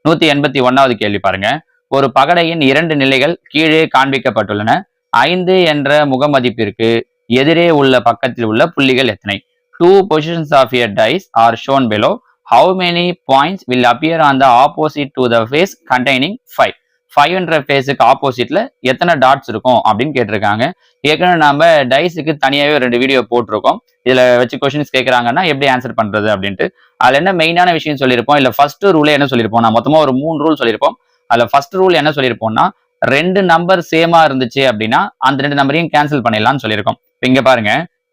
181வது கேள்வி பாருங்க. ஒரு பகடையின் 2 நிலைகள் கீழே காண்பிக்கப்பட்டுள்ளன. 5 என்ற முகமதிப்பிற்கு எதிரே உள்ள பக்கத்தில் உள்ள புள்ளிகள் எத்தனை? 2 positions of a dice are shown below. How many points will appear on the opposite to the face containing 5? 5 என்ற ஃபேஸுக்கு ஆப்போசிட்ல எத்தனை டாட்ஸ் இருக்கும் அப்படின்னு கேட்டிருக்காங்க. ஏற்கனவே நாம டைஸுக்கு தனியாவே 2 வீடியோ போட்டிருக்கோம். இதுல வச்சு கொஸ்டின்ஸ் கேட்கறாங்கன்னா எப்படி ஆன்சர் பண்றது அப்படின்ட்டு. அதுல என்ன மெயினான விஷயம் சொல்லியிருப்போம், இல்ல ஃபர்ஸ்ட் ரூலே என்ன சொல்லியிருப்போம், நான் மொத்தமா ஒரு 3 ரூல் சொல்லியிருப்போம். அதுல ஃபர்ஸ்ட் ரூல் என்ன சொல்லியிருப்போம்னா, 2 நம்பர் சேமா இருந்துச்சு அப்படின்னா அந்த 2 நம்பரையும் கேன்சல் பண்ணிடலாம்னு சொல்லியிருக்கோம். இங்க பாருங்க,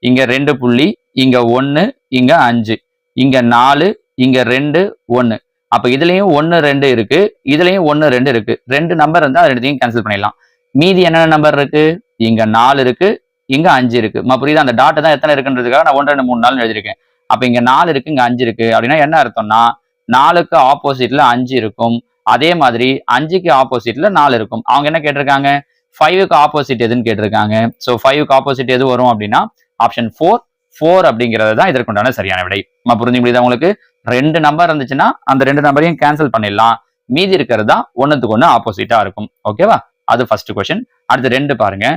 இங்க 2 புள்ளி, இங்க 1, இங்க 5, இங்க 4, இங்க 2, 1. அப்ப இதுலயும் 1 2 இருக்கு, இதுலயும் 1 2 இருக்கு. 2 நம்பர் இருந்தா அது ரெண்டையும் கேன்சல் பண்ணிடலாம். மீதி என்ன நம்பர் இருக்கு? இங்க 4 இருக்கு, இங்க 5 இருக்கு. புரியுதா? அந்த டாட் தான் எத்தனை இருக்குன்றதுக்காக நான் 1 2 3 4 எழுதிருக்கேன். அப்ப இங்க 4 இருக்கு, இங்க 5 இருக்கு அப்படின்னா என்ன அர்த்தம்னா 4க்கு ஆப்போசிட்ல 5 இருக்கும். அதே மாதிரி 5க்கு ஆப்போசிட்ல 4 இருக்கும். அவங்க என்ன கேட்டிருக்காங்க? 5க்கு ஆப்போசிட் எதுன்னு கேட்டிருக்காங்க. சோ 5க்கு ஆப்போசிட் எது வரும் அப்படின்னா ஆப்ஷன் 4 அப்படிங்கிறது தான் இதற்குண்டான சரியான விடை. புரிஞ்சு முடியுதா உங்களுக்கு? 2 நம்பர் இருந்துச்சுன்னா அந்த 2 நம்பரையும் கேன்சல் பண்ணிடலாம். மீதி இருக்கிறது தான் ஒன்னுக்கு ஒண்ணு ஆப்போசிட்டா இருக்கும். ஓகேவா? அது ஃபர்ஸ்ட் கொஸ்டின். அடுத்து 2 பாருங்க.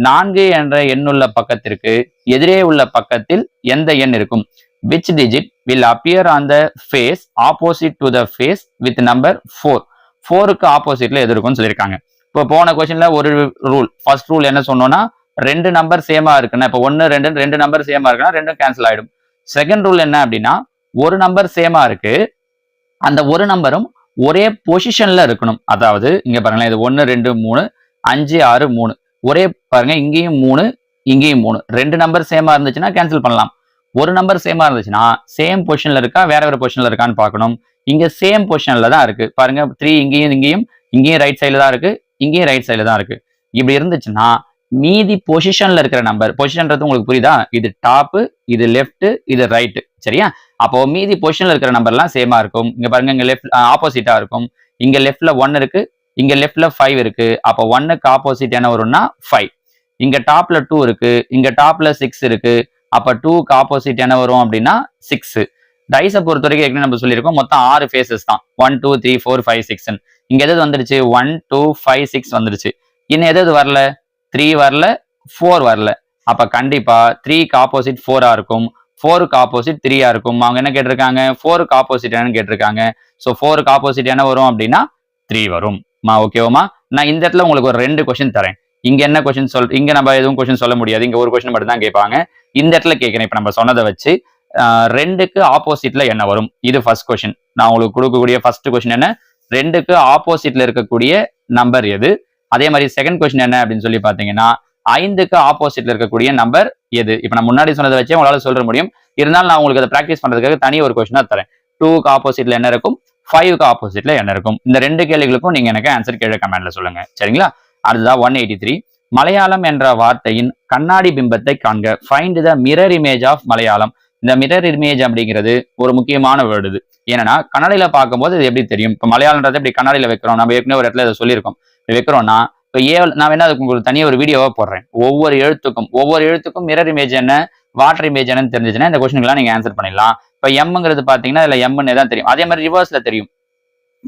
4 என்ற எண்ணுள்ள பக்கத்திற்கு எதிரே உள்ள பக்கத்தில் எந்த எண் இருக்கும்? Which digit will appear on the face opposite to the face with number 4? 4க்கு ஆப்போசிட்ல எது இருக்கும்னு சொல்லியிருக்காங்க. இப்போ போன கொஸ்டின்ல ஒரு ரூல், ஃபர்ஸ்ட் ரூல் என்ன சொன்னோம்னா 2 நம்பர் சேமா இருக்குன்னா, இப்போ 1 2 நம்பர் சேமா இருக்குன்னா 2 கேன்சல் ஆயிடும். செகண்ட் ரூல் என்ன அப்படின்னா, ஒரு நம்பர் சேமா இருக்கு, அந்த ஒரு நம்பரும் ஒரே பொசிஷன்ல இருக்கணும். அதாவது இங்க பாருங்களேன், இது 1 2 3 5 6 3 ஒரே பாருங்க, இங்கேயும் 3 இங்கேயும் 3. 2 நம்பர் சேமா இருந்துச்சுன்னா கேன்சல் பண்ணலாம். ஒரு நம்பர் சேமா இருந்துச்சுன்னா சேம் பொசிஷன்ல இருக்கா வேற வேற பொசிஷன்ல இருக்கான்னு பார்க்கணும். இங்க சேம் பொசிஷன்ல தான் இருக்கு பாருங்க. 3 இங்கேயும் ரைட் சைடுல தான் இருக்கு, இங்கேயும் ரைட் சைடுல தான் இருக்கு. இப்படி இருந்துச்சுன்னா மீதி பொசிஷன்ல இருக்கிற நம்பர், பொசிஷன்றது உங்களுக்கு புரியுதா? இது டாப், இது லெஃப்ட், இது ரைட். சரியா? அப்போ மீதி பொசிஷன்ல இருக்கிற நம்பர் எல்லாம் சேமா இருக்கும். இங்க பாருங்க, இங்க லெஃப்ட் ஆப்போசிட்டா இருக்கும். இங்க லெஃப்ட்ல 1 இருக்கு, இங்க லெஃப்ட்ல 5 இருக்கு. அப்போ 1க்கு ஆப்போசிட் என்ன வரும்னா 5. இங்க டாப்ல 2 இருக்கு, இங்க டாப்ல 6 இருக்கு. அப்ப 2க்கு ஆப்போசிட் என்ன வரும் அப்படின்னா 6. டைஸை பொறுத்த வரைக்கும் ஏற்கனவே நம்ம சொல்லியிருக்கோம், மொத்தம் 6 ஃபேஸஸ் தான். 1 2 3 4 5 6. இங்க எது வந்துருச்சு? 1 2 5 6 வந்துருச்சு. இன்னும் எது வரல? 3 வரல, 4 வரல. அப்ப கண்டிப்பா 3க்கு ஆப்போசிட் 4ஆ இருக்கும், 4க்கு ஆப்போசிட் 3ஆ இருக்கும். அவங்க என்ன கேட்டிருக்காங்க? 4க்கு ஆப்போசிட் என்னன்னு கேட்டிருக்காங்க. ஸோ 4க்கு ஆப்போசிட் என்ன வரும் அப்படின்னா 3 வரும். ஓகேவாமா? நான் இந்த இடத்துல உங்களுக்கு ஒரு 2 கொஸ்டின் தரேன். இங்க என்ன கொஸ்டின் இங்க நம்ம எதுவும் கொஸ்டின் சொல்ல முடியாது. இங்க ஒரு கொஸ்டின் மட்டும் தான் கேட்பாங்க. இந்த இடத்துல கேட்கிறேன். இப்ப நம்ம சொன்னதை வச்சு 2க்கு ஆப்போசிட்ல என்ன வரும்? இது ஃபர்ஸ்ட் கொஸ்டின். நான் உங்களுக்கு கொடுக்கக்கூடிய ஃபர்ஸ்ட் கொஸ்டின் என்ன? 2க்கு ஆப்போசிட்ல இருக்கக்கூடிய நம்பர் எது? அதே மாதிரி செகண்ட் கொஸ்டின் என்ன அப்படின்னு சொல்லி பாத்தீங்கன்னா 5க்கு ஆப்போசிட்ல இருக்கக்கூடிய நம்பர் எது? இப்ப நான் முன்னாடி சொன்னதை வச்சே உங்களால சொல்ல முடியும். இருந்தாலும் நான் உங்களுக்கு அதை பிராக்டிஸ் பண்றதுக்காக தனி ஒரு கொஸ்டினா தரேன். 2க்கு ஆப்போசிட்ல என்ன இருக்கும், 5க்கு ஆப்போசிட்ல என்ன இருக்கும்? இந்த 2 கேள்விகளுக்கும் நீங்க எனக்கு ஆன்சர் கீழே கமெண்ட்ல சொல்லுங்க. சரிங்களா? அடுத்ததான் 183. மலையாளம் என்ற வார்த்தையின் கண்ணாடி பிம்பத்தை காண்க. Find the mirror image of Malayalam. இந்த மிரர் இமேஜ் அப்படிங்கிறது ஒரு முக்கியமான வேர்டு. இது ஏன்னா கண்ணாடியில பார்க்கும்போது இது எப்படி தெரியும்? இப்ப மலையாளம்ன்றதை இப்படி கண்ணாடியில வைக்கிறோம். நம்ம ஏற்கனவே ஒரு இடத்துல இதை சொல்லியிருக்கோம். வைக்கிறோம்னா இப்போ நான் வேணா அதுக்கு உங்களுக்கு தனியாக ஒரு வீடியோவா போடுறேன். ஒவ்வொரு எழுத்துக்கும் மிரர் இமேஜ் என்ன, வாட்டர் இமேஜ் என்னன்னு தெரிஞ்சுச்சுன்னா இந்த கொஸ்டின்லாம் நீங்க ஆன்சர் பண்ணிடலாம். இப்போ எம்ங்கிறது பாத்தீங்கன்னா இதுல எம்னே தான் தெரியும். அதே மாதிரி ரிவர்ஸ்ல தெரியும்.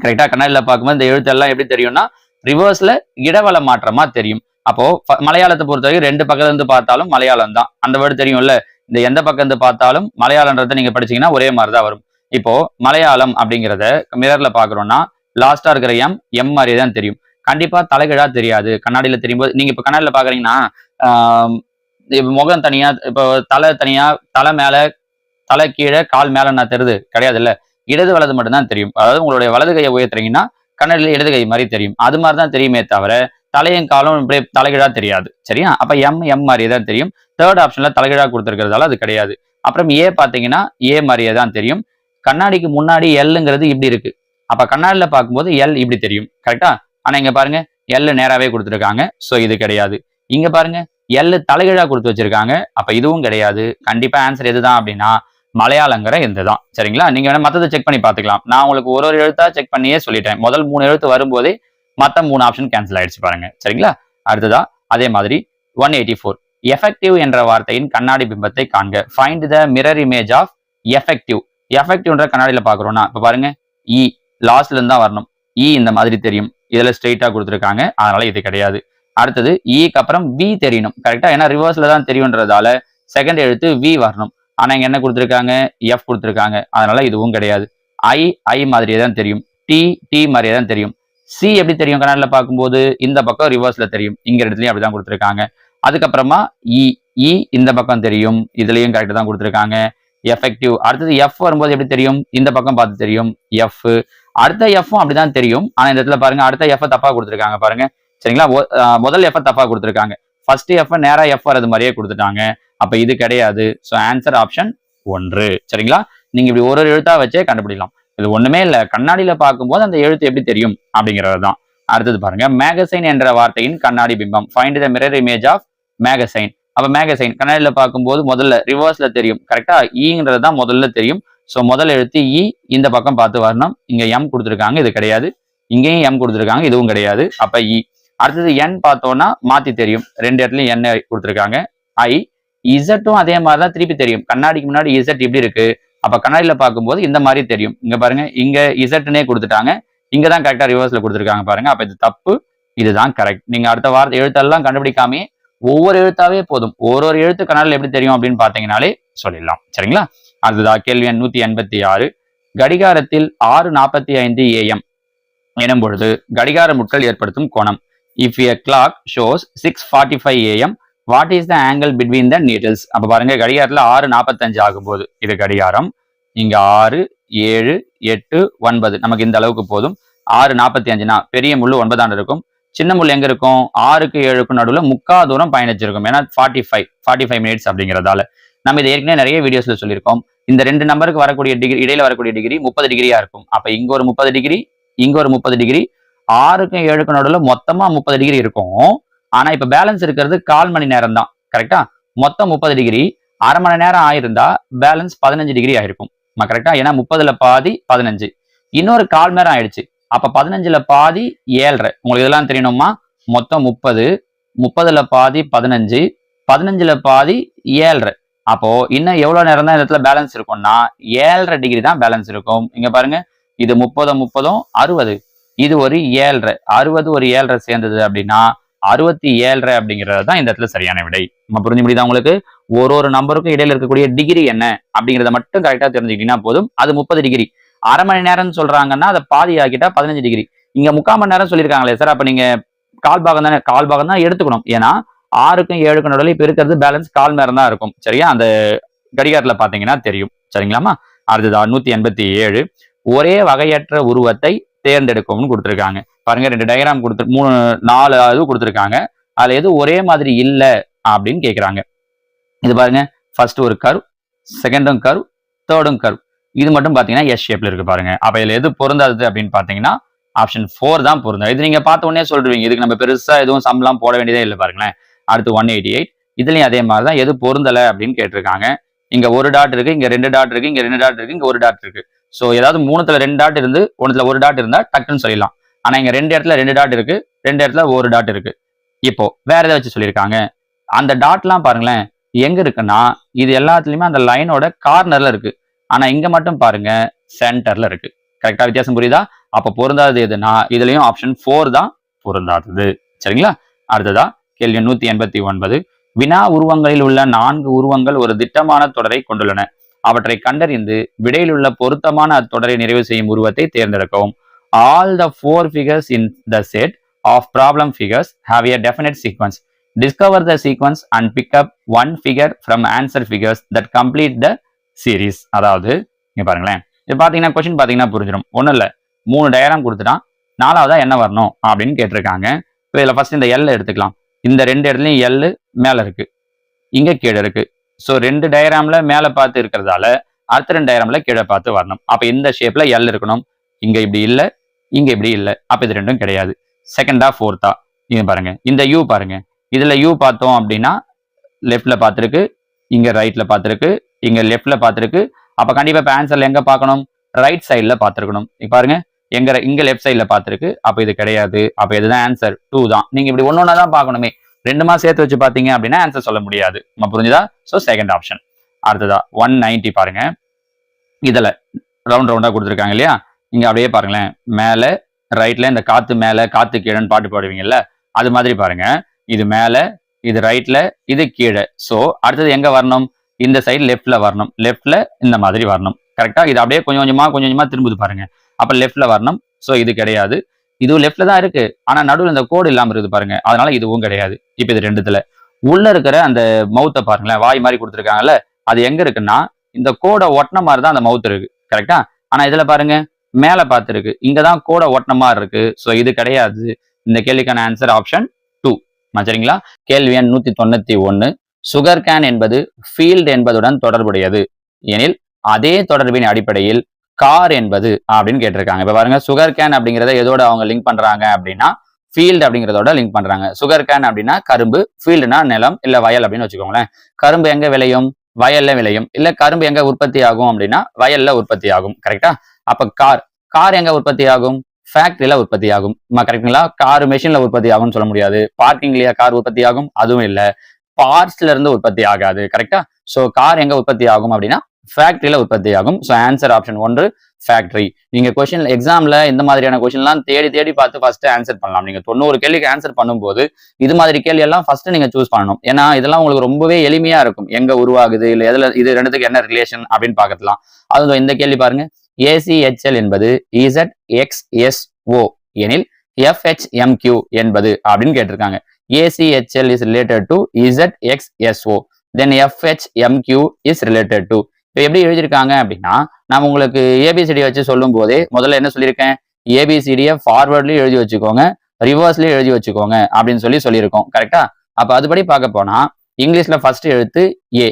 கரெக்டா? கண்ணாடியில பார்க்கும்போது இந்த எழுத்து எல்லாம் எப்படி தெரியும்னா ரிவர்ஸ்ல இடவள மாற்றமா தெரியும். அப்போ மலையாளத்தை பொறுத்த வரைக்கும் 2 பக்கத்துல இருந்து பார்த்தாலும் மலையாளம் தான். அந்த வேர்டு தெரியும்ல. இந்த எந்த பக்கம் இருந்து பார்த்தாலும் மலையாளன்றதை நீங்க படிச்சீங்கன்னா ஒரே மாதிரி தான் வரும். இப்போ மலையாளம் அப்படிங்கிறத மிரர்ல பாக்குறோம்னா லாஸ்டா இருக்கிற எம் மாதிரியே தான் தெரியும். கண்டிப்பா தலைகீழா தெரியாது. கண்ணாடியில தெரியும் போது நீங்க இப்ப கண்ணாடியில பாக்குறீங்கன்னா முகம் தனியா, இப்போ தலை தனியா, தலை மேல, தலை கீழே, கால் மேல நான் தெரியுது கிடையாது இல்ல. இடது வலது மட்டும் தான் தெரியும். அதாவது உங்களுடைய வலது கையை உயர்த்துறீங்கன்னா கண்ணாடியில இடது கை மாதிரி தெரியும். அது மாதிரி தான் தெரியுமே தவிர தலையும் காலும் இப்படியே தலைகீழா தெரியாது. சரியா? அப்ப எம் மாதிரியே தான் தெரியும். தேர்ட் ஆப்ஷன்ல தலைகீழா கொடுத்துருக்கிறதால அது கிடையாது. அப்புறம் ஏ பாத்தீங்கன்னா ஏ மாதிரியே தான் தெரியும். கண்ணாடிக்கு முன்னாடி எல்லுங்கிறது இப்படி இருக்கு. அப்ப கண்ணாடியில பார்க்கும்போது எல் இப்படி தெரியும். கரெக்டா? ஆனா இங்க பாருங்க எல் நேராவே கொடுத்துருக்காங்க. சோ இது கிடையாது. இங்க பாருங்க எல் தலைகீழா கொடுத்து வச்சிருக்காங்க. அப்ப இதுவும் கிடையாது. கண்டிப்பா ஆன்சர் எதுதான் அப்படின்னா மலையாளங்கிற எந்த தான். சரிங்களா? நீங்க வேணா மத்ததை செக் பண்ணி பாத்துக்கலாம். நான் உங்களுக்கு ஒரு எழுத்தா செக் பண்ணியே சொல்லிட்டேன். முதல் 3 எழுத்து வரும்போதே மத்த 3 ஆப்ஷன் கேன்சல் ஆயிடுச்சு பாருங்க. சரிங்களா? அடுத்ததா அதே மாதிரி 184. எஃபெக்டிவ் என்ற வார்த்தையின் கண்ணாடி பிம்பத்தை காண்க. Find the mirror image of effective. எஃபெக்டிவ்ன்ற கண்ணாடியில பாக்குறோம்னா இப்ப பாருங்க லாஸ்ட்ல இருந்து தான் வரணும். இ இந்த மாதிரி தெரியும், இதுல ஸ்ட்ரெயிட்டா கொடுத்துருக்காங்க, அதனால இது கிடையாது. அடுத்தது இக்கு அப்புறம் வி தெரியணும் கரெக்டா, ஏன்னா ரிவர்ஸ்ல தான் தெரியும்ன்றதால செகண்ட் எழுத்து வி வரணும். ஆனா இங்க என்ன கொடுத்துருக்காங்க, எஃப் கொடுத்துருக்காங்க, அதனால இதுவும் கிடையாது. ஐ மாதிரியே தான் தெரியும், டி மாதிரியே தான் தெரியும். சி எப்படி தெரியும் கண்ணாடில பார்க்கும்போது, இந்த பக்கம் ரிவர்ஸ்ல தெரியும், இங்க இடத்துலயும் அப்படிதான் கொடுத்துருக்காங்க. அதுக்கப்புறமா இ இந்த பக்கம் தெரியும், இதுலயும் கரெக்டா தான் கொடுத்துருக்காங்க. எஃபெக்டிவ், அடுத்தது எஃப் வரும்போது எப்படி தெரியும், இந்த பக்கம் பார்த்து தெரியும் எஃப். அடுத்த எஃப்பும் அப்படிதான் தெரியும், ஆனா இந்த இடத்துல பாருங்க அடுத்த எஃப் தப்பா கொடுத்துருக்காங்க பாருங்க. சரிங்களா, முதல் எஃப் தப்பா கொடுத்துருக்காங்க, ஃபர்ஸ்ட் எஃப் நேரா எஃப் வரது மாதிரியே கொடுத்துட்டாங்க, அப்ப இது கிடையாது. So answer option 1. சரிங்களா, நீங்க இப்படி ஒரு எழுத்தா வச்சே கண்டுபிடிக்கலாம். இது ஒண்ணுமே இல்ல, கண்ணாடியில பார்க்கும்போது அந்த எழுத்து எப்படி தெரியும் அப்படிங்கிறது தான். அடுத்தது பாருங்க, மேகசைன் என்ற வார்த்தையின் கண்ணாடி பிம்பம். Find the mirror image of magazine. அப்ப மேகசைன் கண்ணாடியில பார்க்கும்போது முதல்ல ரிவர்ஸ்ல தெரியும் கரெக்டா, ஈங்கிறது தான் முதல்ல தெரியும். ஸோ முதல் எழுத்து இ இந்த பக்கம் பார்த்து வரணும், இங்க எம் கொடுத்துருக்காங்க, இது கிடையாது. இங்கேயும் எம் கொடுத்துருக்காங்க, இதுவும் கிடையாது, அப்ப இ. அடுத்தது என் பார்த்தோம்னா மாத்தி தெரியும், ரெண்டு இடத்துலயும் என் கொடுத்துருக்காங்க. ஐ இசட்டும் அதே மாதிரிதான் திருப்பி தெரியும், கண்ணாடிக்கு முன்னாடி இசட் இப்படி இருக்கு, அப்ப கண்ணாடியில பார்க்கும்போது இந்த மாதிரி தெரியும். இங்க பாருங்க, இங்க இசட்னே கொடுத்துட்டாங்க, இங்கதான் கரெக்டா ரிவர்ஸ்ல கொடுத்துருக்காங்க பாருங்க, அப்ப இது தப்பு, இதுதான் கரெக்ட். நீங்க அடுத்த வார்த்தை எழுத்தெல்லாம் கண்டுபிடிக்காமே ஒவ்வொரு எழுத்தாவே போதும், ஒரு எழுத்து கண்ணாடியில் எப்படி தெரியும் அப்படின்னு பாத்தீங்கன்னாலே சொல்லிடலாம். சரிங்களா, அதுதான் கேள்வி எண் 186. கடிகாரத்தில் 6:45 AM எனும் பொழுது கடிகார முட்கள் ஏற்படுத்தும் கோணம். If a clock shows 6:45 AM, what is the angle between the needles? அப்ப பாருங்க, கடிகாரத்துல 6:45 ஆகும்போது இது கடிகாரம், இங்க 6, 7, 8, 9 நமக்கு இந்த அளவுக்கு போதும். 6:45னா பெரிய முள்ளு 9 இருக்கும், சின்ன முள் எங்க இருக்கும், 6க்கு 7க்கும் நடுவில் முக்கால் தூரம் பயணிச்சிருக்கும், ஏன்னா 45 மினிட்ஸ் அப்படிங்கிறதால. நம்ம இதை ஏற்கனவே நிறைய வீடியோஸ்ல சொல்லியிருக்கோம். இந்த ரெண்டு நம்பருக்கு வரக்கூடிய டிகிரி, இடையில வரக்கூடிய டிகிரி 30 டிகிரியா இருக்கும். அப்ப இங்க ஒரு 30 டிகிரி, இங்க ஒரு 30 டிகிரி, 6க்கும் 7க்கும் நடுவில் மொத்தமா 30 டிகிரி இருக்கும். ஆனா இப்ப பேலன்ஸ் இருக்கிறது 1/4 மணி நேரம் தான் கரெக்டா, மொத்தம் 30 டிகிரி, அரை மணி நேரம் ஆயிருந்தா பேலன்ஸ் 15 டிகிரி ஆயிருக்கும் கரெக்டா, ஏன்னா 30ல பாதி 15, இன்னொரு 1/4 மணி நேரம் ஆயிடுச்சு, அப்ப 15ல பாதி 7.5. உங்களுக்கு இதெல்லாம் தெரியணுமா, மொத்தம் 30, 30ல பாதி 15, 15ல பாதி 7.5. அப்போ இன்னும் எவ்வளவு நேரம் தான் இந்த இடத்துல பேலன்ஸ் இருக்கும்னா 7.5 டிகிரி தான் பேலன்ஸ் இருக்கும். இங்க பாருங்க, இது 30 60, இது ஒரு 7.5, 60 ஒரு 7.5 சேர்ந்தது அப்படின்னா 67.5 அப்படிங்கிறது தான் இந்த இடத்துல சரியான விடை. நம்ம புரிஞ்சு முடியுதா உங்களுக்கு? ஒரு நம்பருக்கும் இடையில இருக்கக்கூடிய டிகிரி என்ன அப்படிங்கிறத மட்டும் கரெக்டா தெரிஞ்சுக்கிட்டீங்கன்னா போதும். அது 30 டிகிரி, அரை மணி நேரம் சொல்றாங்கன்னா அதை பாதி ஆக்கிட்டா 15 டிகிரி. இங்க 3/4 மணி நேரம் சொல்லியிருக்காங்களே சார், அப்ப நீங்க கால் பாகம் தான் எடுத்துக்கணும், ஏன்னா 6க்கும் 7க்கும் நடுவில் இப்ப இருக்கிறது பேலன்ஸ் 1/4 மணி நேரம் தான் இருக்கும். சரியா, அந்த கடிகாரத்துல பாத்தீங்கன்னா தெரியும். சரிங்களாமா, அடுத்ததா 187. ஒரே வகையற்ற உருவத்தை தேர்ந்தெடுக்கும்னு கொடுத்துருக்காங்க. பாருங்க, 2 டயக்ராம் கொடுத்து 4 இது கொடுத்துருக்காங்க, அதுல எது ஒரே மாதிரி இல்ல அப்படின்னு கேக்குறாங்க. இது பாருங்க, ஃபர்ஸ்ட் ஒரு கர்வ், செகண்டும் கர்வ், தேர்டும் கர்வ், இது மட்டும் பாத்தீங்கன்னா எஸ் ஷேப்ல இருக்கு பாருங்க. அப்ப இதுல எது பொருந்தாது அப்படின்னு பாத்தீங்கன்னா ஆப்ஷன் 4 தான் பொருந்தும். இது நீங்க பார்த்த உடனே சொல்றீங்க, இதுக்கு நம்ம பெருசா எதுவும் சம்பளம் போட வேண்டியதே இல்லை பாருங்களேன். அடுத்து 188, இதுலயும் அதே மாதிரிதான் எது பொருந்தல அப்படின்னு கேட்டிருக்காங்க. இங்க ஒரு டாட் இருக்கு, இங்க 2 டாட் இருக்கு, இங்க 2 டாட் இருக்கு, இங்க ஒரு டாட் இருக்கு. சோ ஏதாவது 3த்துல 2 டாட் இருந்து 1த்துல ஒரு டாட் இருந்தா டக்குன்னு சொல்லிடலாம். ஆனா இங்க 2 இடத்துல 2 டாட் இருக்கு, 2 இடத்துல ஒரு டாட் இருக்கு. இப்போ வேற எதை வச்சு சொல்லியிருக்காங்க, அந்த டாட்லாம் பாருங்களேன் எங்க இருக்குன்னா இது எல்லாத்துலயுமே அந்த லைனோட கார்னர்ல இருக்கு, ஆனா இங்க மட்டும் பாருங்க சென்டர்ல இருக்கு. கரெக்டா, வித்தியாசம் புரியுதா? அப்ப பொருந்தாதது எதுனா இதுலயும் ஆப்ஷன் 4 தான் பொருந்தாதது. சரிங்களா, அடுத்ததா கேள்வி 189. வினா உருவங்களில் உள்ள 4 உருவங்கள் ஒரு திட்டமான தொடரை கொண்டுள்ளன. அவற்றை கண்டறிந்து விடையில் உள்ள பொருத்தமான அத்தொடரை நிறைவு செய்யும் உருவத்தை தேர்ந்தெடுக்கவும். All the 4 figures in the set of problem figures have a definite sequence. Discover the sequence and pick up one figure from answer figures that complete the series. அதாவது இங்க பாருங்களேன், இது பாத்தீங்கன்னா கொஸ்டின் பாத்தீங்கன்னா புரிஞ்சிடும். ஒண்ணும் இல்ல, 3 டயக்ராம் கொடுத்துட்டான், 4வதா என்ன வரணும் அப்படின்னு கேட்டிருக்காங்க. இப்போ இதுல ஃபர்ஸ்ட் இந்த எல் எடுத்துக்கலாம். இந்த 2 இடத்துலயும் எல் மேல இருக்கு, இங்க கீழே இருக்கு. ஸோ 2 டயக்ராம்ல மேல பார்த்து இருக்கிறதால அடுத்த 2 டயக்ராம்ல கீழே பார்த்து வரணும். அப்ப இந்த ஷேப்ல எல் இருக்கணும், இங்க இப்படி இல்ல, இங்க இப்படி இல்ல, அப்ப இது ரெண்டும் கிடையாது. செகண்டா ஃபோர்த்தா இது பாருங்க, இந்த யூ பாருங்க, இதுல யூ பார்த்தோம் அப்படின்னா லெஃப்ட்ல பார்த்துருக்கு, இங்க ரைட்ல பார்த்துருக்கு, இங்க லெஃப்ட்ல பார்த்துருக்கு. அப்ப கண்டிப்பா இப்ப ஆன்சர்ல எங்க பார்க்கணும், ரைட் சைட்ல பார்த்துருக்கணும். பாருங்க, இங்க லெஃப்ட் சைட்ல பார்த்துருக்கு, அப்ப இது கிடையாது. அப்ப இதுதான் ஆன்சர் 2 தான். நீங்க இப்படி ஒன்னொன்னா தான் பார்க்கணுமே, 2மா சேர்த்து வச்சு பாத்தீங்க அப்படின்னா ஆன்சர் சொல்ல முடியாது. நம்ம புரிஞ்சுதா? So second option. அடுத்ததா 190 பாருங்க, இதுல ரவுண்டா கொடுத்துருக்காங்க இல்லையா, இங்க அப்படியே பாருங்களேன், மேல ரைட்ல இந்த காத்து மேல காத்து கீழேன்னு பாட்டு பாடுவீங்கல்ல, அது மாதிரி பாருங்க. இது மேல, இது ரைட்ல, இது கீழே. சோ அடுத்தது எங்க வரணும்? இந்த சைடு லெஃப்ட்ல வரணும். லெஃப்ட்ல இந்த மாதிரி வரணும். கரெக்டா? இது அப்படியே கொஞ்சம் கொஞ்சமா திரும்புது பாருங்க. அப்ப லெஃப்ட்ல வரணும். சோ இது கிடையாது. இதுவும் லெஃப்ட்ல தான் இருக்கு. ஆனா நடுவுல இந்த கோடு இல்லாம இருக்குது பாருங்க. அதனால இதுவும் கிடையாது. இப்ப இது ரெண்டுத்துல உள்ள இருக்கிற அந்த மவுத்த பாருங்களேன், வாய் மாதிரி கொடுத்துருக்காங்கல்ல, அது எங்க இருக்குன்னா இந்த கோடை ஒட்டின மாதிரி தான் அந்த மவுத் இருக்கு. கரெக்டா? ஆனா இதுல பாருங்க மேல பார்த்துருக்கு. இங்கதான் கோடை ஒட்டின மாதிரி இருக்கு. சோ இது கிடையாது. இந்த கேள்விக்கான ஆன்சர் ஆப்ஷன் 2. சரிங்களா? கேள்வி எண் 191. சுகர் கேன் என்பது ஃபீல்ட் என்பதுடன் தொடர்புடையது எனில் அதே தொடர்பின் அடிப்படையில் கார் என்பது அப்படின்னு கேட்டிருக்காங்க. இப்ப பாருங்க, சுகர் கேன் அப்படிங்கிறத எதோட அவங்க லிங்க் பண்றாங்க அப்படின்னா ஃபீல்டு அப்படிங்கிறதோட லிங்க் பண்றாங்க. சுகர் கேன் அப்படின்னா கரும்பு, ஃபீல்டுனா நிலம் இல்ல வயல் அப்படின்னு வச்சுக்கோங்களேன். கரும்பு எங்க விளையும்? வயல்ல விளையும். இல்ல கரும்பு எங்க உற்பத்தி ஆகும் அப்படின்னா வயல்ல உற்பத்தி ஆகும். கரெக்டா? அப்ப கார் எங்க உற்பத்தி ஆகும்? ஃபேக்டரியில உற்பத்தி ஆகும். கரெக்டுங்களா? கார் மெஷின்ல உற்பத்தி ஆகும்னு சொல்ல முடியாது. பார்க்கிங்லயா கார் உற்பத்தி ஆகும்? அதுவும் இல்ல. பார்ட்ஸ்ல இருந்து உற்பத்தி ஆகாது. கரெக்டா? சோ கார் எங்க உற்பத்தி ஆகும் அப்படின்னா ஃபேக்டரியில உற்பத்தி ஆகும். So answer option 1 factory. நீங்க கொஸ்டின் எக்ஸாம்ல இந்த மாதிரியான கொஸ்டின் எல்லாம் தேடி பார்த்து ஃபர்ஸ்ட் ஆன்சர் பண்ணலாம். நீங்க 90 கேள்விக்கு ஆன்சர் பண்ணும்போது இது மாதிரி கேள்வி எல்லாம் ஃபர்ஸ்ட் நீங்க சூஸ் பண்ணணும். ஏன்னா இதெல்லாம் உங்களுக்கு ரொம்பவே எளிமையா இருக்கும். எங்க உருவாகுது, இல்ல எதுல இது ரெண்டுத்துக்கு என்ன ரிலேஷன் அப்படின்னு பார்க்கலாம். அது இந்த கேள்வி பாருங்க. ACHL என்பது ZXSO எனில் FHMQ என்பது அப்படின்னு கேட்டிருக்காங்க. ACHL is related to ZXSO, then FHMQ is related to. இப்போ எப்படி எழுதியிருக்காங்க அப்படின்னா, நான் உங்களுக்கு ABCD வச்சு சொல்லும் போதே முதல்ல என்ன சொல்லியிருக்கேன்? ABCDயை ஃபார்வர்ட்லயும் எழுதி வச்சுக்கோங்க, ரிவர்ஸ்லயும் எழுதி வச்சுக்கோங்க அப்படின்னு சொல்லியிருக்கோம். கரெக்டா? அப்ப அதுபடி பார்க்க போனா இங்கிலீஷ்ல ஃபர்ஸ்ட் எழுத்து A,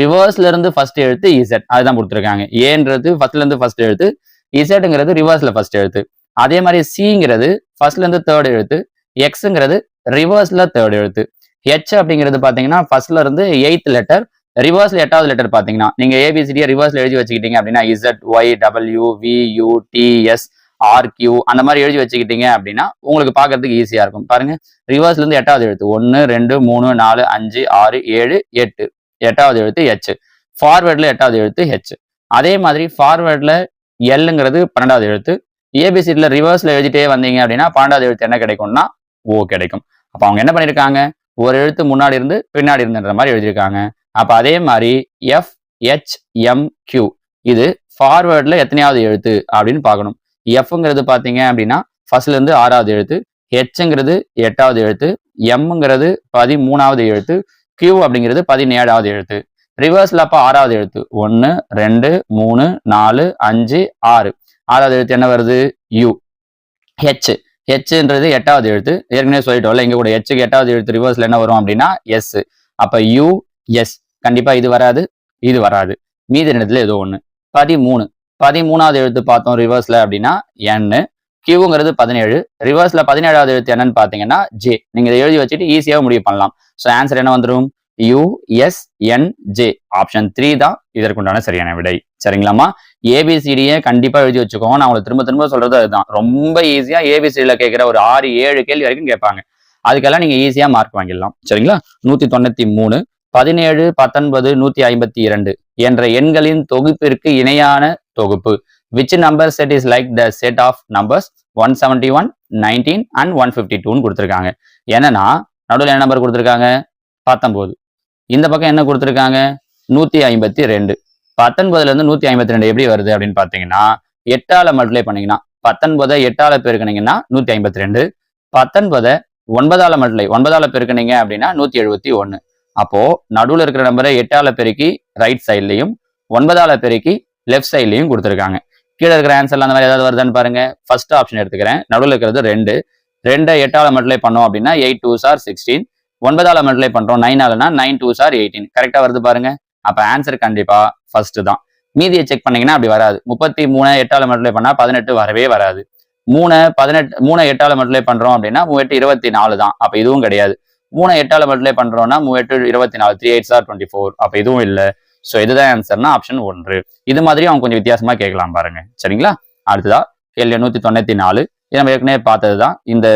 ரிவர்ஸ்ல இருந்து ஃபர்ஸ்ட் எழுத்து Z, அதுதான் கொடுத்துருக்காங்க. ஏன்றது ஃபர்ஸ்ட்ல இருந்து ஃபர்ஸ்ட் எழுத்து, இசட்ங்கிறது ரிவர்ஸ்ல ஃபர்ஸ்ட் எழுத்து. அதே மாதிரி சிங்கிறது ஃபர்ஸ்ட்ல இருந்து தேர்ட் எழுத்து, எக்ஸ்ங்கிறது ரிவர்ஸ்ல தேர்ட் எழுத்து. H அப்படிங்கிறது பாத்தீங்கன்னா ஃபர்ஸ்ட்ல இருந்து 8th லெட்டர், ரிவர்ஸ்ல 8வது லெட்டர் பாத்தீங்கன்னா நீங்க ஏபிசிடியை ரிவர்ஸ்ல எழுதி வச்சுக்கிட்டீங்க அப்படின்னா ZYWVUTSRQ அந்த மாதிரி எழுதி வச்சுக்கிட்டீங்க அப்படின்னா உங்களுக்கு பாக்குறதுக்கு ஈஸியா இருக்கும். பாருங்க, ரிவர்ஸ்ல இருந்து 8வது எழுத்து 1 2 3 4 5 6 7 8, 8வது எழுத்து H. ஃபார்வர்ட்ல 8வது எழுத்து H. அதே மாதிரி ஃபார்வர்ட்ல Lங்கிறது 12வது எழுத்து. ஏபிசிடில ரிவர்ஸ்ல எழுதிட்டே வந்தீங்க அப்படின்னா 12வது எழுத்து என்ன கிடைக்கும்னா O கிடைக்கும். அப்ப அவங்க என்ன பண்ணிருக்காங்க? ஒரு எழுத்து முன்னாடி இருந்து பின்னாடி இருந்துன்ற மாதிரி எழுதியிருக்காங்க. அப்ப அதே மாதிரி FHMQ இது ஃபார்வர்ட்ல எத்தனையாவது எழுத்து அப்படின்னு பார்க்கணும். Fங்கிறது பாத்தீங்க அப்படின்னா ஃபர்ஸ்ட்ல இருந்து 6வது எழுத்து, Hங்கிறது 8வது எழுத்து, Mங்கிறது 13வது எழுத்து, Q அப்படிங்கிறது 17வது எழுத்து. ரிவர்ஸ்ல அப்ப 6வது எழுத்து 1 2 3 4 5 6, 6வது எழுத்து என்ன வருது? U. Hன்றது 8வது எழுத்து, ஏற்கனவே சொல்லிட்டோம்ல, இங்க கூட Hக்கு 8வது எழுத்து ரிவர்ஸ்ல என்ன வரும் அப்படின்னா S. அப்ப US. கண்டிப்பா இது வராது, இது வராது. மீதி ரெண்டுல ஏதோ ஒண்ணு. 13வது எழுத்து பார்த்தோம் ரிவர்ஸ்ல அப்படின்னா N. Qங்கிறது 17, ரிவர்ஸ்ல 17வது எழுத்து என்னன்னு பாத்தீங்கன்னா J. நீங்க இதை எழுதி வச்சுட்டு ஈஸியாக முடிவு பண்ணலாம். ஸோ ஆன்சர் என்ன வந்துடும்? USNJ. ஆப்ஷன் 3 தான் இதற்குண்டான சரியான விடை. சரிங்களாமா? ஏபிசிடியை கண்டிப்பா எழுதி வச்சுக்கோங்க. நான் உங்களுக்கு திரும்ப சொல்றது அதுதான். ரொம்ப ஈஸியா ஏபிசிடியில கேட்கிற ஒரு 6-7 கேள்வி வரைக்கும் கேட்பாங்க. அதுக்கெல்லாம் நீங்க ஈஸியா மார்க் வாங்கிடலாம். சரிங்களா? 193, 17, 19, 152 என்ற எண்களின் தொகுப்பிற்கு இணையான தொகுப்பு. Which number set is like the set of numbers 171, 19 and 152 கொடுத்திருக்காங்க. என்னன்னா நடுவில் என்ன நம்பர் கொடுத்திருக்காங்க? 19. இந்த பக்கம் என்ன கொடுத்திருக்காங்க? 152. 19ல இருந்து 152 எப்படி வருது அப்படின்னு பாத்தீங்கன்னா 8ஆல மல்டிப்ளை பண்ணீங்கன்னா 19 8ஆல பெருக்கினீங்கன்னா 152, 19 9ஆல மல்டிப்ளை 9ஆல பெருக்கினீங்க அப்படின்னா 171. அப்போ நடுவில் இருக்கிற நம்பரை 8ஆல பெருக்கி ரைட் சைட்லையும் 9ஆல பெருக்கி லெஃப்ட் சைட்லையும் கொடுத்துருக்காங்க. கீழே இருக்கிற ஆன்சர்ல அந்த மாதிரி ஏதாவது வருதான்னு பாருங்க. ஃபர்ஸ்ட் ஆப்ஷன் எடுத்துக்கிறேன். நடுவில் இருக்கிறது 2, 2 8ஆல மல்டிப்ளை பண்ணோம் அப்படின்னா 8 2s are 16, 9ஆல மல்டிப்ளை பண்றோம் 9ஆலனா 9 2s are 18. கரெக்டா வருது பாருங்க. அப்ப ஆன்சர் கண்டிப்பா ஃபர்ஸ்ட் தான். மீதியை செக் பண்ணீங்கன்னா அப்படி வராது. 33 8ஆல மல்டிப்ளை பண்ணா 18 வரவே வராது. 3 8ஆல மல்டிப்ளை பண்றோம் அப்படின்னா 3 8 24 தான். அப்ப இதுவும் கிடையாது. 3 8ஆல மல்டிப்ளை பண்றோம்னா 3 8 24, 3 8s are 24. அப்ப இதுவும் இல்ல. சோ இதுதான் ஆன்சர்னா ஆப்ஷன் 1. இது மாதிரி அவங்க கொஞ்சம் வித்தியாசமா கேட்கலாம் பாருங்க. சரிங்களா? அடுத்ததா கேள்வி 194. இது நம்ம ஏற்கனவே பார்த்ததுதான். இந்த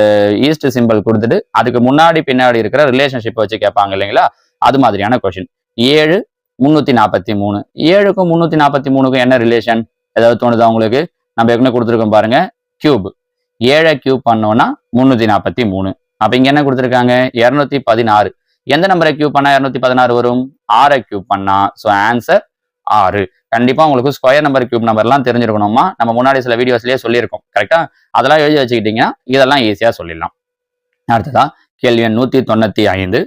ஈஸ்ட் சிம்பிள் கொடுத்துட்டு அதுக்கு முன்னாடி பின்னாடி இருக்கிற ரிலேஷன்ஷிப் வச்சு கேட்பாங்க இல்லைங்களா? அது மாதிரியான கொஸ்டின். 7 343. 7க்கும் 343க்கும் என்ன ரிலேஷன்? ஏதாவது தோணுதா உங்களுக்கு? நம்ம ஏற்கனவே கொடுத்துருக்கோம் பாருங்க. கியூப். 7 கியூப் பண்ணோம்னா 343. அப்ப இங்க என்ன கொடுத்துருக்காங்க 216. எந்த நம்பரை கியூப் பண்ணா 216 வரும்? 6 கியூப் பண்ணா. So answer 6. கண்டிப்பா உங்களுக்கு ஸ்கொயர் நம்பர் கியூப் நம்பர்லாம் தெரிஞ்சிருக்கணுமா? நம்ம முன்னாடி சில வீடியோஸ்லயே சொல்லியிருக்கோம். கரெக்டா? அதெல்லாம் எழுதி வச்சுக்கிட்டீங்கன்னா இதெல்லாம் ஈஸியா சொல்லிடலாம். அடுத்ததா கேள்வி எண் 195.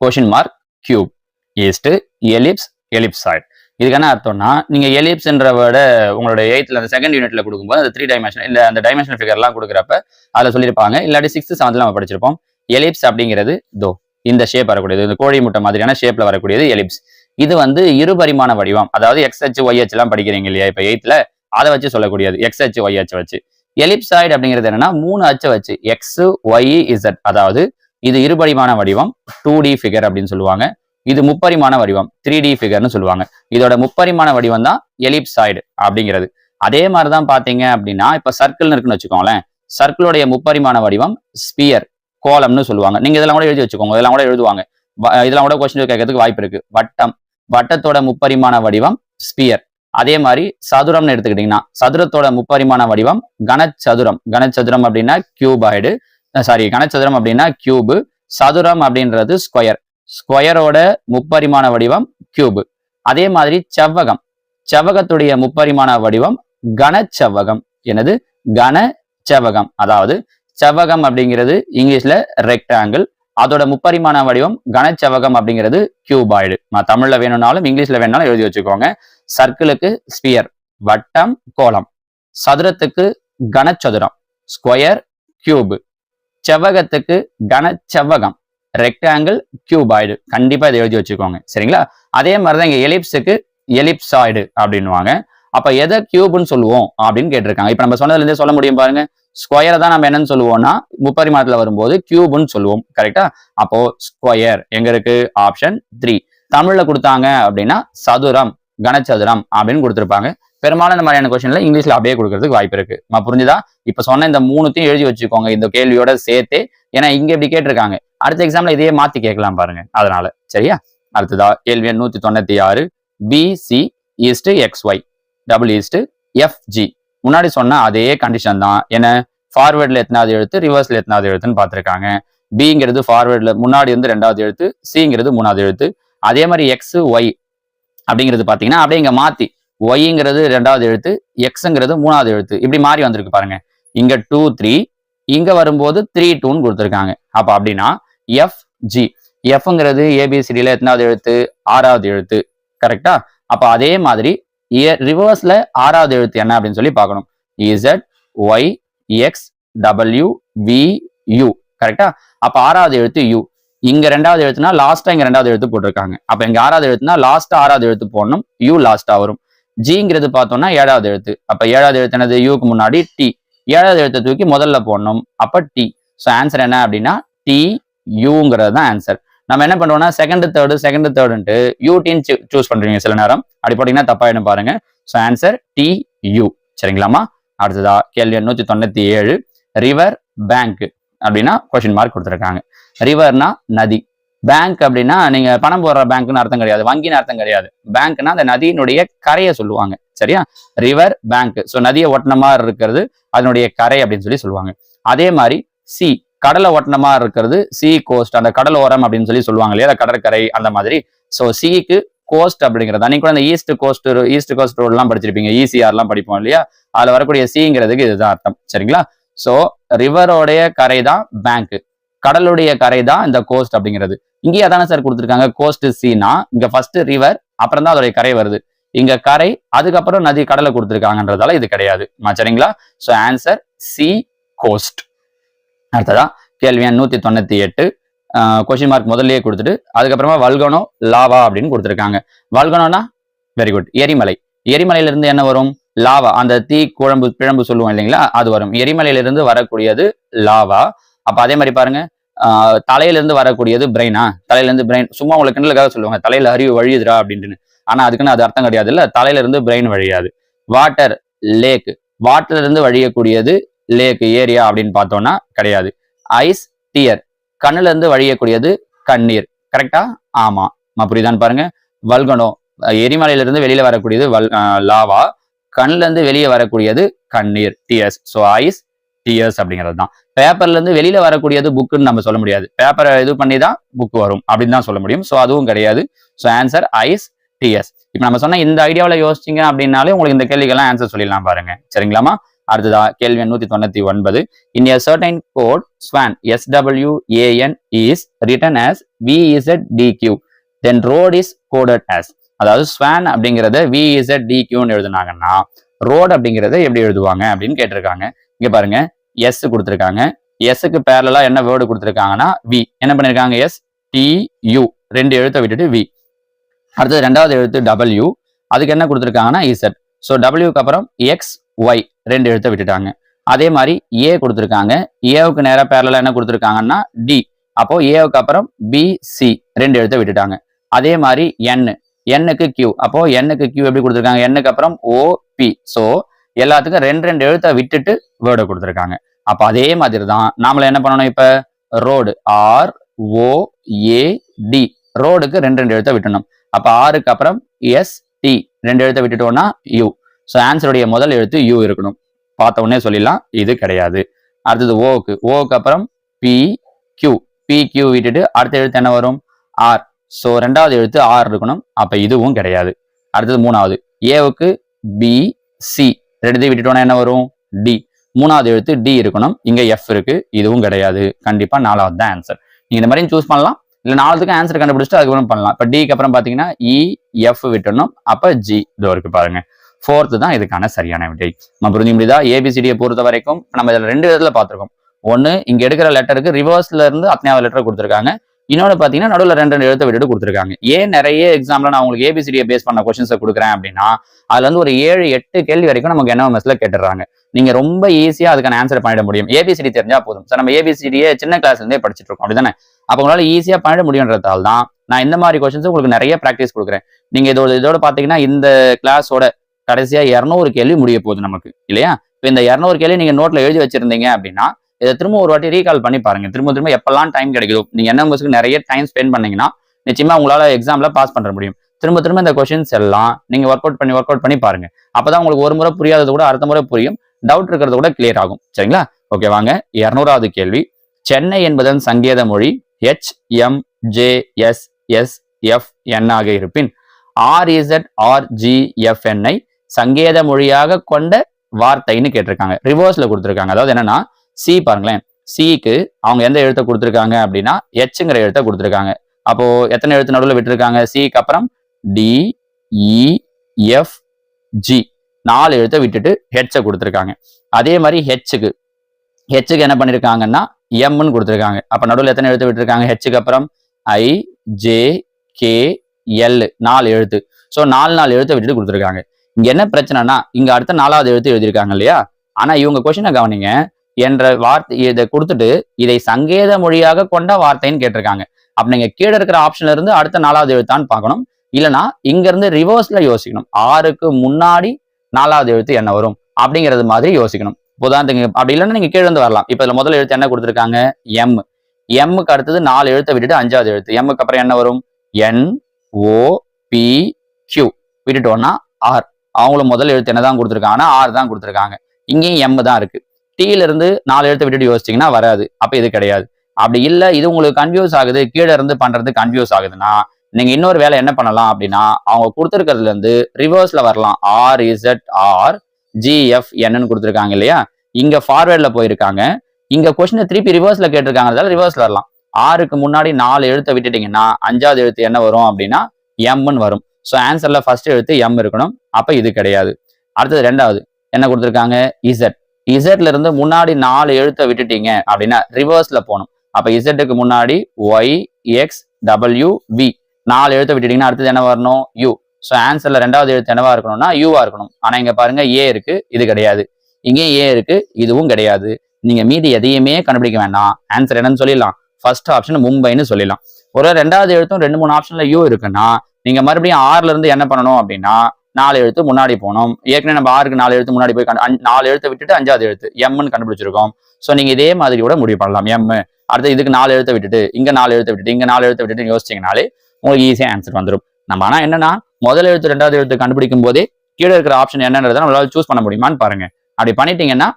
Question mark cube is to ellipse ellipsoid. இதுக்கு என்ன அர்த்தம்னா நீங்க எலிப்ஸ்ன்ற வேர்ட உங்களோட 8th அந்த செகண்ட் யூனிட்ல கொடுக்கும்போது அந்த 3 டைமென்ஷன் இல்ல அந்த டைமென்ஷனல் ஃபிகர்லாம் கொடுக்குறப்ப அதுல சொல்லியிருப்பாங்க. இல்லாட்டி 6th 7th நம்ம படிச்சிருப்போம். எலிப்ஸ் அப்படிங்கிறது இந்த ஷேப் வரக்கூடியது, இந்த கோழி முட்டை மாதிரியான ஷேப்ல வரக்கூடியது எலிப்ஸ். இது வந்து இருபரிமாண வடிவம், அதாவது எக்ஸ் அச்சு ஒய் அச்சு எல்லாம் படிக்கிறீங்க இல்லையா இப்ப 8th அதை வச்சு சொல்லக்கூடியது, எக்ஸ் அச்சு ஒய் அச்சு வச்சு. எலிப்சாய்டு அப்படிங்கிறது என்னன்னா 3 அச்சு வச்சு எக்ஸ் ஒய் இசட், அதாவது இது இருபரிமாண வடிவம் 2D ஃபிகர் அப்படின்னு சொல்லுவாங்க. இது முப்பரிமாண வடிவம் 3D ஃபிகர்னு சொல்லுவாங்க. இதோட முப்பரிமாண வடிவம் தான் எலிப்சாய்டு அப்படிங்கிறது. அதே மாதிரிதான் பாத்தீங்க அப்படின்னா இப்ப சர்க்கிள்னு இருக்குன்னு வச்சுக்கோங்களேன். சர்க்கிளுடைய முப்பரிமாண வடிவம் ஸ்பியர், கோலம்னு சொல்லுவாங்க. நீங்க இதெல்லாம் கூட எழுதி வச்சுக்கோங்க, இதெல்லாம் கூட எழுதுவாங்க. இதெல்லாம் கூட கொஸ்டின் கேட்கறதுக்கு வாய்ப்பு இருக்கு. வட்டம், வட்டத்தோட முப்பரிமாண வடிவம் ஸ்பியர். அதே மாதிரி சதுரம்னு எடுத்துக்கிட்டீங்கன்னா சதுரத்தோட முப்பரிமாண வடிவம் கனச்சதுரம். கனச்சதுரம் அப்படின்னா கியூபாய்டு, சாரி கனச்சதுரம் அப்படின்னா கியூபு. சதுரம் அப்படின்றது ஸ்கொயர். ஸ்கொயரோட முப்பரிமாண வடிவம் கியூபு. அதே மாதிரி செவ்வகம், செவ்வகத்துடைய முப்பரிமாண வடிவம் கனச்செவ்வகம். என்னது? கனச்செவ்வகம். அதாவது செவ்வகம் அப்படிங்கிறது இங்கிலீஷ்ல ரெக்டாங்கிள், அதோட முப்பரிமாண வடிவம் கனச்செவ்வகம் அப்படிங்கிறது கியூபாய்டு. தமிழ்ல வேணும்னாலும் இங்கிலீஷ்ல வேணும்னாலும் எழுதி வச்சுக்கோங்க. சர்க்கிளுக்கு ஸ்பியர், வட்டம் கோலம். சதுரத்துக்கு கனச்சதுரம், ஸ்கொயர் கியூபு. செவ்வகத்துக்கு கனச்செவ்வகம், ரெக்டாங்கிள் கியூபாய்டு. கண்டிப்பா இதை எழுதி வச்சுக்கோங்க, சரிங்களா? அதே மாதிரிதான் இங்க எலிப்ஸுக்கு எலிப்சாய்டு அப்படின்னுவாங்க. அப்ப எதை கியூப்னு சொல்லுவோம் அப்படின்னு கேட்டிருக்காங்க. இப்ப நம்ம சொன்னதுல இருந்தே சொல்ல முடியும் பாருங்க. ஸ்கொயரை தான் நம்ம என்னன்னு சொல்லுவோம்னா முப்பரிமாணத்துல வரும்போது கியூப்னு சொல்லுவோம். கரெக்டா? அப்போ ஸ்கொயர் எங்க இருக்கு? ஆப்ஷன் 3. தமிழ்ல கொடுத்தாங்க அப்படின்னா சதுரம், கனச்சதுரம் அப்படின்னு கொடுத்திருப்பாங்க. பெரும்பாலும் இந்த மாதிரியான கொஸ்டின்ல இங்கிலீஷ்ல அப்படியே கொடுக்கறதுக்கு வாய்ப்பு இருக்கு. புரிஞ்சுதா? இப்ப சொன்ன இந்த 3த்தையும் எழுதி வச்சுக்கோங்க இந்த கேள்வியோட சேர்த்தே. ஏன்னா இங்க இப்படி கேட்டிருக்காங்க, அடுத்த எக்ஸாம்ல இதையே மாத்தி கேட்கலாம் பாருங்க. அதனால சரியா? அடுத்ததா கேள்வி 196. BC is to XY double is to FG. முன்னாடி சொன்ன அதே கண்டிஷன் தான். என்ன? ஃபார்வேர்ட்ல எத்தனாவது எழுத்து, ரிவர்ஸ்ல எத்தனாவது எழுத்துன்னு பார்த்திருக்காங்க. பிங்கிறது ஃபார்வேர்ட்ல முன்னாடி இருந்து 2வது எழுத்து, சிங்கிறது 3வது எழுத்து. அதே மாதிரி XY அப்படிங்கிறது பாத்தீங்கன்னா அப்படியே இங்க மாத்தி ஒய்ங்கிறது 2வது எழுத்து, எக்ஸ்ங்கிறது 3வது எழுத்து, இப்படி மாறி வந்திருக்கு பாருங்க. இங்க 2 3, இங்க வரும்போது 3 2ன்னு கொடுத்துருக்காங்க. அப்ப அப்படின்னா FG, எஃப்ங்கிறது ஏபிசிடியில எத்தனாவது எழுத்து? 6வது எழுத்து. கரெக்டா? அப்ப அதே மாதிரி ரிவர்ஸ்ல 6வது எழுத்து என்ன அப்படின்னு சொல்லி பார்க்கணும். ZYXWVU. கரெக்டா? அப்ப 6வது எழுத்து U. இங்க 2வது எழுத்துனா லாஸ்டா இங்க 2வது எழுத்து போட்டிருக்காங்க. அப்ப இங்க 6வது எழுத்துனா லாஸ்டா 6வது எழுத்து போடணும், U லாஸ்டா வரும். ஜிங்கிறது பார்த்தோம்னா 7வது எழுத்து. அப்ப 7வது எழுத்து என்னது? யூக்கு முன்னாடி டி. 7வது எழுத்தை தூக்கி முதல்ல போடணும், அப்ப டி. ஸோ ஆன்சர் என்ன அப்படின்னா TUங்கிறது தான் ஆன்சர். நம்ம என்ன பண்ணுவோம்னா செகண்ட் தேர்டுன்ட்டு யூடின்னு சூஸ் பண்றீங்க சில நேரம். அப்படி போட்டீங்கன்னா தப்பாயிடும் பாருங்க. So answer TU. சரிங்களாமா? அடுத்ததா கேள்வி 197. ரிவர் பேங்க் அப்படின்னா கொஸ்டின் மார்க் கொடுத்துருக்காங்க. ரிவர்னா நதி, பேங்க் அப்படின்னா நீங்க பணம் போடுற பேங்க்னு அர்த்தம் கிடையாது, வங்கின்னு அர்த்தம் கிடையாது. பேங்க்னா அந்த நதியினுடைய கரையை சொல்லுவாங்க. சரியா? River bank. ஸோ நதியை ஒட்டின மாதிரி இருக்கிறது அதனுடைய கரை அப்படின்னு சொல்லி சொல்லுவாங்க. அதே மாதிரி சி, கடலை ஒட்டினமா இருக்கிறது சி கோஸ்ட், அந்த கடல் ஓரம் அப்படின்னு சொல்லி சொல்லுவாங்க இல்லையா, கடற்கரை அந்த மாதிரி. ஸோ சிக்கு கோஸ்ட் அப்படிங்கிறது. அன்னைக்கு கூட அந்த ஈஸ்ட் கோஸ்ட் ரோடு எல்லாம் படிச்சிருப்பீங்க, ECR எல்லாம் படிப்போம் இல்லையா, அதுல வரக்கூடிய சிங்கிறதுக்கு இதுதான் அர்த்தம். சரிங்களா? ஸோ ரிவரோடைய கரை தான் பேங்க், கடலுடைய கரை தான் இந்த கோஸ்ட் அப்படிங்கிறது. இங்கேயே அதானே சார் கொடுத்துருக்காங்க, கோஸ்ட் சினா இங்க ஃபர்ஸ்ட் ரிவர், அப்புறம் தான் அதோடைய கரை வருது. இங்க கரை, அதுக்கப்புறம் நதி கடலை கொடுத்துருக்காங்கன்றதால இது கிடையாது. சரிங்களா? So answer C ghost. அடுத்ததா கேள்வி 198. கொஸ்டின் மார்க் முதல்லயே கொடுத்துட்டு அதுக்கப்புறமா வல்கனோ லாவா அப்படின்னு கொடுத்துருக்காங்க. வல்கனோனா வெரி குட், எரிமலை. எரிமலையில இருந்து என்ன வரும்? லாவா. அந்த தீ குழம்பு பிழம்பு சொல்லுவோம் இல்லைங்களா, அது வரும். எரிமலையிலிருந்து வரக்கூடியது லாவா. அப்ப அதே மாதிரி பாருங்க, தலையிலிருந்து வரக்கூடியது பிரெயினா? தலையிலிருந்து பிரெயின் சும்மா உங்களுக்கு கிண்டலுக்காக சொல்லுவாங்க, தலையில அறிவு வழியுதுரா அப்படின்ட்டு. ஆனா அதுக்குன்னு அது அர்த்தம் கிடையாது இல்ல, தலையில இருந்து பிரெயின் வழியாது. வாட்டர் லேக், வாட்டர்ல இருந்து வழியக்கூடியது லேக் ஏரியா அப்படின்னு பார்த்தோம்னா கிடையாது. ஐஸ் டியர், கண்ணுல இருந்து வழியக்கூடியது கண்ணீர். கரெக்டா? ஆமா. புரியுதான்னு பாருங்க. வல்கனோ, எரிமலையில இருந்து வெளியில வரக்கூடியது லாவா, கண்ணுல இருந்து வெளியே வரக்கூடியது கண்ணீர், டியர்ஸ். ஸோ ஐஸ் டிஎஸ் அப்படிங்கிறது தான். பேப்பர்ல இருந்து வெளியில வரக்கூடியது புக்குன்னு நம்ம சொல்ல முடியாது. பேப்பரை இது பண்ணி தான் புக் வரும் அப்படின்னு தான் சொல்ல முடியும். ஸோ அதுவும் கிடையாது. So answer is DS. இப்போ நம்ம சொன்ன இந்த ஐடியாவில் யோசிச்சிங்க அப்படின்னாலே உங்களுக்கு இந்த கேள்விக்கெல்லாம் ஆன்சர் சொல்லிடலாம் பாருங்க. சரிங்களாமா? அடுத்ததா கேள்வி 199. In a certain code, SWAN SWAN is written as VZDQ. Then road is coded as. அதாவது ஸ்வான் அப்படிங்கிறத VZDQன்னு எழுதுனாங்கன்னா ரோட் அப்படிங்கிறத எப்படி எழுதுவாங்க அப்படின்னு கேட்டிருக்காங்க. இங்க பாருங்க, எஸ் கொடுத்துருக்காங்க. எஸ்க்கு பேரலா என்ன வேர்டு கொடுத்துருக்காங்கன்னா வி. என்ன பண்ணிருக்காங்க? எஸ் டி யூ, 2 எழுத்தை விட்டுட்டு வி. அடுத்தது 2வது எழுத்து டபிள்யூ, அதுக்கு என்ன கொடுத்துருக்காங்கன்னா இசட். ஸோ டபிள்யூக்கு அப்புறம் எக்ஸ் ஒய், 2 எழுத்தை விட்டுட்டாங்க. அதே மாதிரி ஏ கொடுத்துருக்காங்க. ஏவுக்கு நேராக பேரலா என்ன கொடுத்துருக்காங்கன்னா டி. அப்போ ஏவுக்கு அப்புறம் பி சி, 2 எழுத்தை விட்டுட்டாங்க. அதே மாதிரி எண்ணுக்கு கியூ. அப்போ எண்ணுக்கு கியூ எப்படி கொடுத்துருக்காங்க? எண்ணுக்கு அப்புறம் ஓ பி. ஸோ எல்லாத்துக்கும் 2 எழுத்தை விட்டுட்டு வேர்டை கொடுத்துருக்காங்க. அப்போ அதே மாதிரி தான் நாமள என்ன பண்ணணும்? இப்ப ரோடு ஆர் ஓ ஏ டி, ரோடுக்கு 2 எழுத்தை விட்டணும். அப்ப ஆருக்கு அப்புறம் எஸ் டி, 2 எழுத்தை விட்டுட்டோம்னா யூ. ஸோ ஆன்சருடைய முதல் எழுத்து யூ இருக்கணும். பார்த்த உடனே சொல்லிடலாம் இது கிடையாது. அடுத்தது ஓக்கு அப்புறம் பி கியூ, பி கியூ விட்டுட்டு அடுத்த எழுத்து என்ன வரும்? ஆர். ஸோ 2வது எழுத்து ஆர் இருக்கணும். அப்ப இதுவும் கிடையாது. அடுத்தது 3வது ஏவுக்கு பி சி, 2 விட்டுட்டோம்னா என்ன வரும்? டி. 3வது எழுத்து டி இருக்கணும். இங்க எஃப் இருக்கு. இதுவும் கிடையாது. கண்டிப்பா 4வது தான் ஆன்சர். நீங்க இந்த மாதிரி சூஸ் பண்ணலாம். இல்ல 4த்துக்கு ஆன்சர் கண்டுபிடிச்சிட்டு அதுக்கப்புறம் பண்ணலாம். இப்ப டிக்கு அப்புறம் பாத்தீங்கன்னா இ எஃப் விட்டணும். அப்ப ஜி இதோ இருக்கு பாருங்க. 4th தான் இதுக்கான சரியான விடை. நம்ம புரிஞ்சு முடியுதா? ஏபிசிடியை பொறுத்த வரைக்கும் நம்ம இதுல 2 விதத்துல பார்த்திருக்கோம். ஒன்னு, இங்க எடுக்கிற லெட்டருக்கு ரிவர்ஸ்ல இருந்து அத்தனையாவது லெட்டர் கொடுத்துருக்காங்க. இன்னொன்று பாத்தீங்கன்னா நடுவில் 2 எழுத்தை விட்டுட்டு கொடுத்துருக்காங்க. ஏன் நிறைய எக்ஸாம்ல நான் உங்களுக்கு ஏபிசிடியை பேஸ் பண்ண கொஸ்டின்ஸை கொடுக்குறேன் அப்படின்னா அதுல வந்து ஒரு 7-8 கேள்வி வரைக்கும் நமக்கு என்எம்எஸ்ல கேட்டுறாங்க. நீங்க ரொம்ப ஈஸியா அதுக்கான ஆன்சர் பண்ணிட முடியும். ஏபிசிடி தெரிஞ்சா போதும். சார் நம்ம ஏபிசிடியை சின்ன கிளாஸ்ல இருந்தே படிச்சுட்டு இருக்கோம், அப்படிதானே? அப்ப உங்களால ஈஸியா பண்ணிட முடியுன்றதால தான் நான் இந்த மாதிரி கொஸ்டின்ஸ் உங்களுக்கு நிறைய ப்ராக்டிஸ் கொடுக்குறேன். நீங்க இதோட பாத்தீங்கன்னா இந்த கிளாஸோட கடைசியா 200 கேள்வி முடிய போகுது நமக்கு, இல்லையா? இப்போ இந்த 200 கேள்வி நீங்க நோட்ல எழுதி வச்சிருந்தீங்க அப்படின்னா இதை திரும்ப ஒரு வாட்டி ரீகால் பண்ணி பாருங்க. திரும்ப எப்பெல்லாம் டைம் கிடைக்குதோ, நீங்க என்எம்எஸ்க்கு நிறைய டைம் ஸ்பெண்ட் பண்ணீங்கன்னா நிச்சயமா உங்களால எக்ஸாம்ல பாஸ் பண்ண முடியும். திரும்ப இந்த கொஸ்டின்ஸ் எல்லாம் நீங்க ஒர்க் அவுட் பண்ணி பாருங்க. அப்பதான் உங்களுக்கு ஒரு முறை புரியாதது கூட அடுத்த முறை புரியும். டவுட் இருக்கிறது கூட கிளியர் ஆகும். சரிங்களா? ஓகே, வாங்க 200வது கேள்வி. சென்னை என்பதன் சங்கேத மொழி HMJSSFN ஆக இருப்பின் RZRGFN ஐ சங்கேத மொழியாக கொண்ட வார்த்தைன்னு கேட்டிருக்காங்க. ரிவர்ஸ்ல கொடுத்திருக்காங்க. அதாவது என்னன்னா சி பாருங்களேன், சிக்கு அவங்க எந்த எழுத்தை கொடுத்திருக்காங்க அப்படின்னா ஹெச்ங்கிற எழுத்தை கொடுத்திருக்காங்க. அப்போ எத்தனை எழுத்து நடுவில் விட்டுருக்காங்க? சிக்கு அப்புறம் DEFG, 4 எழுத்தை விட்டுட்டு ஹெச்சை கொடுத்திருக்காங்க. அதே மாதிரி ஹெச்சுக்கு என்ன பண்ணிருக்காங்கன்னா எம்னு கொடுத்திருக்காங்க. அப்ப நடுவில் எத்தனை எழுத்து விட்டுருக்காங்க? ஹெச்சுக்கு அப்புறம் IJKL, 4 எழுத்து. ஸோ 4 எழுத்தை விட்டுட்டு கொடுத்திருக்காங்க. இங்க என்ன பிரச்சனைனா இங்க அடுத்த 4வது எழுத்து எழுதியிருக்காங்க இல்லையா? ஆனா இவங்க கொஸ்டினை கவனிங்க. என்ற வார்த்தை இதை கொடுத்துட்டு இதை சங்கேத மொழியாக கொண்ட வார்த்தைன்னு கேட்டிருக்காங்க. அப்ப நீங்க கீழே இருக்கிற ஆப்ஷன்ல இருந்து அடுத்த 4வது எழுத்தான்னு பார்க்கணும். இல்லைன்னா இங்க இருந்து ரிவர்ஸ்ல யோசிக்கணும். 6க்கு முன்னாடி 4வது எழுத்து என்ன வரும் அப்படிங்கிறது மாதிரி யோசிக்கணும். உதாரணத்துக்கு அப்படி இல்லைன்னா நீங்க கீழே இருந்து வரலாம். இப்ப இதுல முதல் எழுத்து என்ன கொடுத்திருக்காங்க? எம்முக்கு அடுத்தது 4 எழுத்தை விட்டுட்டு 5வது எழுத்து. எம்முக்கு அப்புறம் என்ன வரும்? NOPQ விட்டுட்டோம்னா ஆர். அவங்களும் முதல் எழுத்து என்னதான் கொடுத்திருக்காங்கன்னா ஆர் தான் கொடுத்திருக்காங்க. இங்கேயும் எம் தான் இருக்கு. டீல இருந்து 4 எழுத்தை விட்டுட்டு யோசிச்சீங்கன்னா வராது. அப்ப இது கிடையாது. அப்படி இல்லை, இது உங்களுக்கு கன்ஃபியூஸ் ஆகுது, கீழே இருந்து பண்றது கன்ஃபியூஸ் ஆகுதுன்னா நீங்க இன்னொரு வேலை என்ன பண்ணலாம் அப்படின்னா அவங்க கொடுத்துருக்கிறதுல இருந்து ரிவர்ஸ்ல வரலாம். RZRGFN கொடுத்துருக்காங்க இல்லையா? இங்க ஃபார்வேர்ட்ல போயிருக்காங்க. இங்க கொஸ்டின் திருப்பி ரிவர்ஸ்ல கேட்டிருக்காங்க. ரிவர்ஸ்ல வரலாம். 6க்கு முன்னாடி 4 எழுத்தை விட்டுட்டீங்கன்னா 5வது எழுத்து என்ன வரும் அப்படின்னா எம்னு வரும். ஸோ ஆன்சர்ல ஃபர்ஸ்ட் எழுத்து எம் இருக்கணும். அப்ப இது கிடையாது. அடுத்தது 2வது என்ன கொடுத்துருக்காங்க? இசட்ல இருந்து முன்னாடி 4 எழுத்தை விட்டுட்டீங்க அப்படின்னா ரிவர்ஸ்ல போகணும். அப்ப இசட்டுக்கு முன்னாடி YXWV, 4 எழுத்தை விட்டுட்டீங்கன்னா அடுத்தது என்ன வரணும்? யூ. ஸோ ஆன்சர்ல 2வது எழுத்து என்னவா இருக்கணும்னா யூவா இருக்கணும். ஆனா இங்க பாருங்க ஏ இருக்கு, இது கிடையாது. இங்கேயும் ஏ இருக்கு, இதுவும் கிடையாது. நீங்க மீதி எதையுமே கண்டுபிடிக்க வேண்டாம். ஆன்சர் என்னன்னு சொல்லிடலாம். ஃபர்ஸ்ட் ஆப்ஷன் மும்பைன்னு சொல்லிடலாம். ஒரு 2வது எழுத்தும் 2-3 ஆப்ஷன்ல யூ இருக்குன்னா நீங்க மறுபடியும் 6ல இருந்து என்ன பண்ணணும் அப்படின்னா 4 எழுத்து முன்னாடி போகணும். ஏற்கனவே நம்ம 6க்கு 4 எழுத்து முன்னாடி போய் 4 எழுத்தை விட்டுட்டு 5வது எழுத்து எம்னு கண்டுபிடிச்சிருக்கோம். ஸோ நீங்க இதே மாதிரி கூட முடிவு பண்ணலாம். எம் அடுத்து இதுக்கு 4 எழுத்தை விட்டுட்டு இங்க 4 எழுத்தை விட்டுட்டு இங்க 4 எழுத்தை விட்டுட்டு யோசிச்சீங்கனாலே உங்களுக்கு ஈஸியா ஆன்சர் வந்துடும். நம்ம ஆனா என்னன்னா முதல் எழுத்து 2வது எழுத்து கண்டுபிடிக்கும் போதே கீழே இருக்கிற ஆப்ஷன் என்னன்றதை நம்மளால சூஸ் பண்ண முடியுமான்னு பாருங்க. அப்படி பண்ணிட்டீங்கன்னா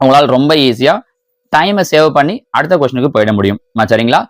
உங்களால் ரொம்ப ஈஸியா டைமை சேவ் பண்ணி அடுத்த கொஸ்டினுக்கு போயிட முடியும். சரிங்களா?